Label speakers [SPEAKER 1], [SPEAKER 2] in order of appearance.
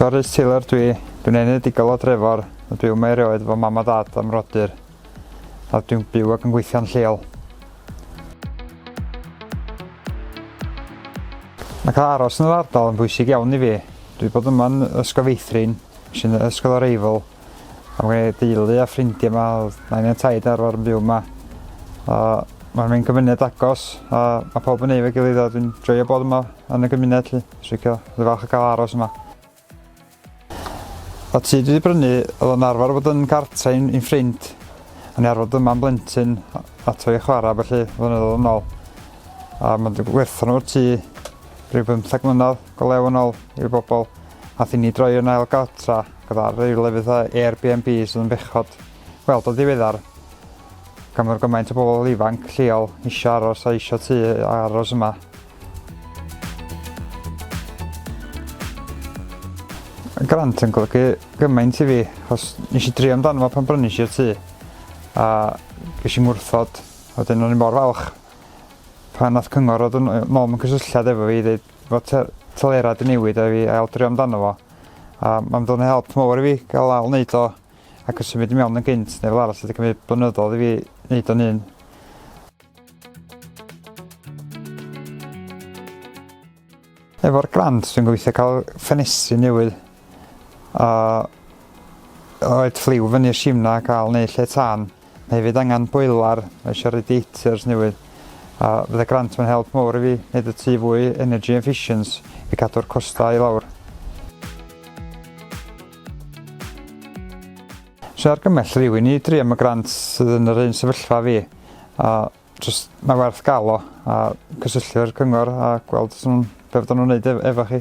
[SPEAKER 1] Rhys Taylor dwi'n enedigol o Drefor. Dwi'n byw erioed efo mam a dad am rodyr. A dwi'n byw ac yn gweithio'n lleol. Mae cael aros yn yr ardal yn bwysig iawn i fi. Dwi bod yma'n ysgol feithrin, sy'n ysgol o'r Eifl. A mae deulu a ffrindiau yma, nain yn taid arfer yn byw yma. Mae'n gymuned agos, a mae pob yn ei fe gilydd a dwi'n joio bod yma yn y gymuned. Dwi'n falch o gael aros yma. O tŷ dwi wedi brynu, oedd yn arfer bod yn gartre i'n ffrind. O'n i arfer yma'n blentyn ato i chwarae felly flynyddoedd yn ôl. A mae'n gwerthon o'r tŷ rhyw 15 mlynedd go lew yn ôl i'r bobl. Ath i ni droi yn ail gartra gyda ryw lefydd Airbnbs yn bechod. Wel, dod i ddiweddar, gan mor gymaint o bobl ifanc lleol eisiau aros a eisiau tŷ a aros yma. Y grant yn golygu gymaint i fi, achos nes i drio amdano fo pan brynis i'r tŷ. A ges i mwrthod, wedyn o'n i mor falch pan nath Cyngor oedd yn ôl mewn cysylltiad efo fi i ddeud fod telera di newid a fi ail drio amdano fo. A mae'n dod yn help mawr i fi gael ail wneud o ac yn symud i mewn yn gynt, neu fel arall wedi cymryd blynyddoedd i fi wneud o'n un. Efo'r grant dwi'n gobeithio cael ffenestri newydd. Oed ffliw fyny'r simna a gael neu lle tân. Mae hefyd angen boiler, mae eisiau radiators newydd. A fydde grant mae'n help mawr i fi wneud y tŷ fwy energy efficient i cadw'r costau i lawr. So argymell rhywun i drio am y grant sydd yn yr un sefyllfa fi. Mae werth gael o a cysylltu'r Cyngor a gweld be fydden nhw'n wneud efo chi.